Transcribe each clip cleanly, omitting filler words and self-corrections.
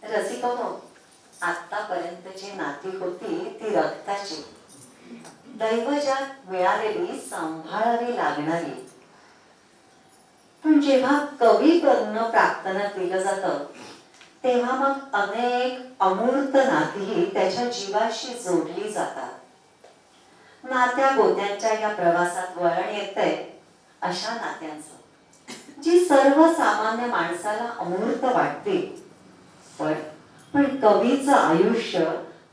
रसिकनो, आतापर्यंतची नाती होती ती रक्ताची, दैवजात मिळालेली, सांभाळावी लागणारी. पण जेव्हा कवी करणं प्रार्थना केलं जातं तेव्हा मग अनेक अमूर्त नातीही त्याच्या जीवाशी जोडली जातात. नात्या गोत्यांच्या या प्रवासात वळण येतंय अशा नात्यांचं, जी सर्वसामान्य माणसाला अमूर्त वाटते. पण कवीचं आयुष्य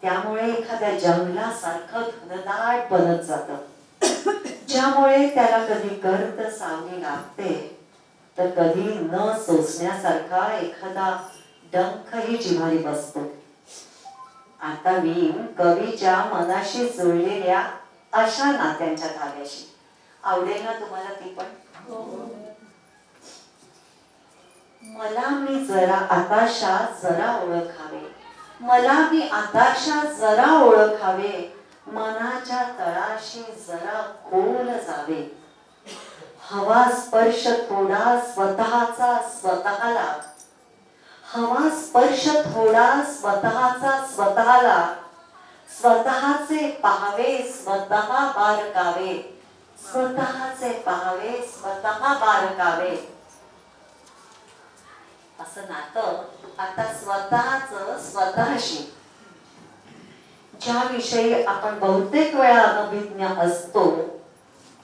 त्यामुळे एखाद्या जंगलासारखं घनदाट बनत जातं, ज्यामुळे त्याला कधी गर्द सावली लागते तर कधी न सोसण्यासारखा एखादा डंखही जिव्हारी बसतो. आता मी कवीच्या मनाशी जुळलेल्या अशा नात्यांच्या धाग्याशी, आवडेल ना तुम्हाला ती पण? मला मी जरा आताशा जरा ओळखावे, मला मी आताशा जरा ओळखावे, मनाच्या तळाशी जरा खोल जावे. हवा स्पर्श थोडा स्वतःचा स्वतःला, हवा स्पर्श थोडा स्वतःचा स्वतःला, स्वतःचे पाहावे स्वतः बारकावे, स्वतःचे पाहावे स्वतः बारकावे. असं नातं आता स्वतःच स्वतःशी, ज्याविषयी आपण बहुतेक वेळा अनभिज्ञ असतो,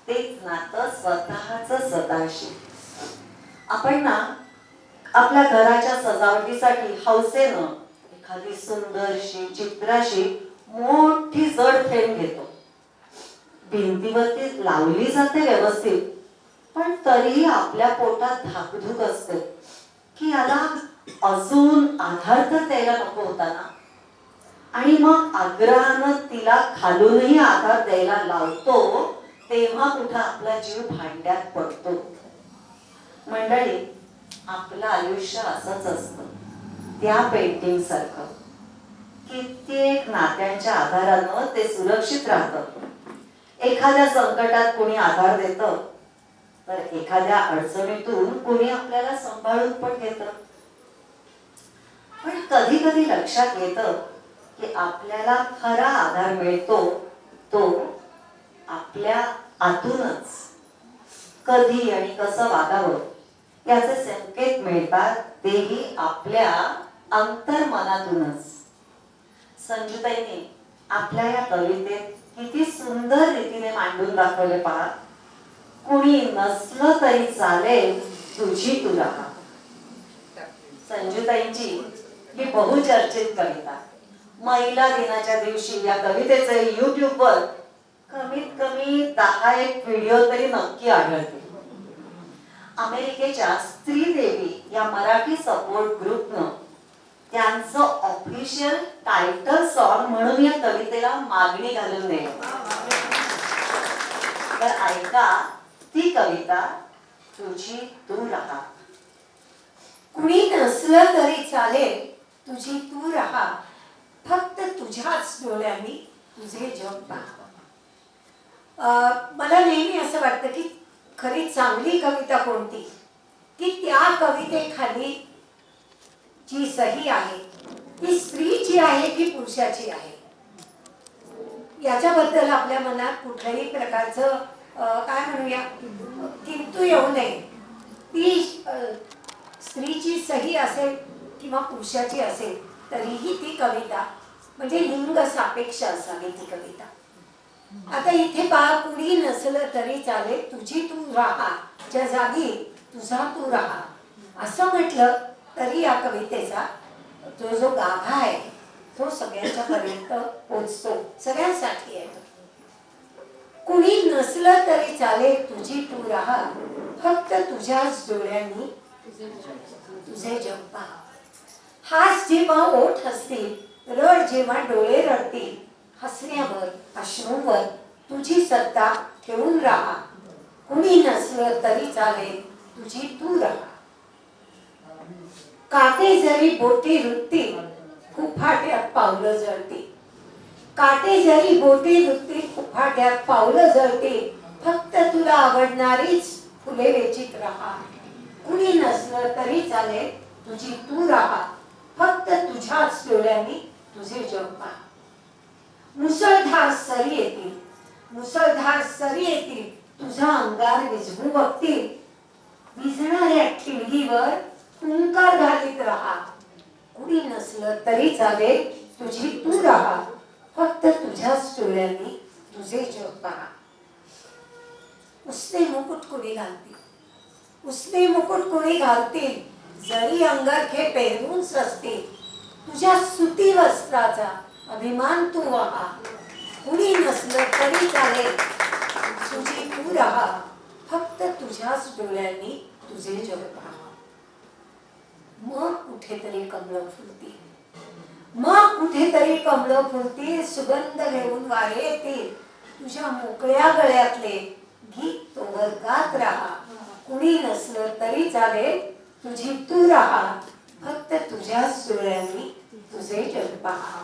तेच नातं स्वतःच स्वतःशी. आपण ना आपल्या घराच्या सजावटीसाठी हौसेनं एखादी सुंदरशी चित्राशी मोठी जड फ्रेम घेतो. भिंतीवरती लावली जाते व्यवस्थित, पण तरीही आपल्या पोटात धाकधूक असते की याला अजून आधार तर द्यायला नको होता ना. आणि मग आग्रहानं तिला खालूनही आधार द्यायला लावतो, तेव्हा कुठं आपला जीव भांड्यात पडतो. मंडळी, आपलं आयुष्य असंच असतं, त्या पेंटिंग सारखं. कित्येक नात्यांच्या आधारानं ते सुरक्षित राहतं. एखाद्या संकटात कोणी आधार देतं, तर एखाद्या अडचणीतून कोणी आपल्याला सांभाळून पण घेतं. पण कधी कधी लक्षात येतं की आपल्याला खरा आधार मिळतो तो आपल्या आतूनच. कधी आणि कसं वागावं याचे संकेत मिळतात तेही आपल्या अंतर्मनातूनच. संजूताईंनी आपल्या या कवितेत किती सुंदर रीतीने मांडून दाखवले पहा. कुणी नसलं तरी चालेल, तुझी तू राहा. संजूताईंची ही बहुचर्चित कविता. महिला दिनाच्या दिवशी या कवितेचे युट्यूबवर कमीत कमी 10 व्हिडिओ तरी नक्की आढळतील. अमेरिकेच्या स्त्री देवी या मराठी सपोर्ट ग्रुपनं त्यांचं ऑफिशियल टायटल सॉन्ग म्हणून या कवितेला मागणी घालून दिली. तर ऐका ती कविता, तुझी तू राहा. कुणी नसलं तरी चालेल, तुझी तू राहा, फक्त तुझ्याच डोळ्यांनी तुझे जग पहा. मला नेहमी असं वाटतं की खरी चांगली कविता कोणती, की त्या कवितेखाली जी सही आहे ती स्त्रीची आहे की पुरुषाची आहे, याच्याबद्दल आपल्या मनात कुठल्याही प्रकारचं काय म्हणूया किंतु येऊ नये. ती स्त्रीची सही असेल किंवा पुरुषाची असेल तरीही ती कविता म्हणजे लिंग सापेक्ष असावी ती कविता. आता इथे पहा, कुणी नसलं तरी चालेल, तुझी तू राहा, ज्या जागी तुझा तू राहा असं म्हटलं तरी या कवितेचा तो जो गाभा आहे तो सगळ्यांच्या पर्यंत पोचतो, सगळ्यांसाठी आहे. कुणी नसलं तरी चालेल, तुझी तू राहा, फक्त तुझ्याच डोळ्यांनी तुझे जग पहा. हास जेव्हा ओठ हसतील, रड जेव्हा डोळे रडतील, हसण्यावर अश्रूंवर तुझी सत्ता ठेवून राहा. कुणी नसलं तरी चालेल, तुझी तू राहा. काटे जरी बोटे रुततील, फुफाट्यात पावलं जळतील. काटे जरी बोटे रुततील, फुफाट्यात पावलं जळतील, फक्त तुला आवडणारीच फुले वेचीत राहा. कुणी नसलं तरी चालेल, तुझी तू राहा, फक्त तुझ्या डोळ्यांनी तुझे जग पहा. मुसळधार सरी येतील, मुसळधार सरी येतील, तुझा अंगार विझवू बघतील. विझणाऱ्या ठिणगीवर हुंकार घालीत राहा. कुणी नसलं तरी चालेल, तुझी तू राहा. फक्त तुझ्याच डोळ्यांनी तुझे जग पहा. उसने मुकुट कुणी घालतील, उसने मुकुट कुणी घालतील, जरी अंगरखे पेरून सजतील. तुझ्या सुती वस्त्राचा अभिमान तू वहा. कुणी नसलं तरी चालेल, तुझी तू राहा. फक्त तुझ्याच डोळ्यांनी तुझे जग पहा. मग कुठेतरी कमळं फुलतील, मग कुठेतरी कमळं फुलतील. सुगंध घेऊन वारे येतील. तुझ्या मोकळ्या गळ्यातले गीत तोवर गात राहा. कुणी नसलं तरी चालेल, तुझी तू राहा. फक्त तुझ्याच डोळ्यांनी तुझे जग पहा.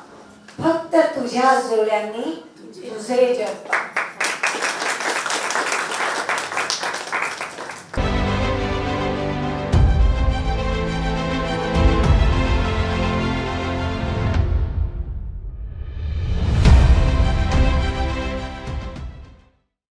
फक्त तुझ्याच डोळ्यांनी तुझे जग पहा.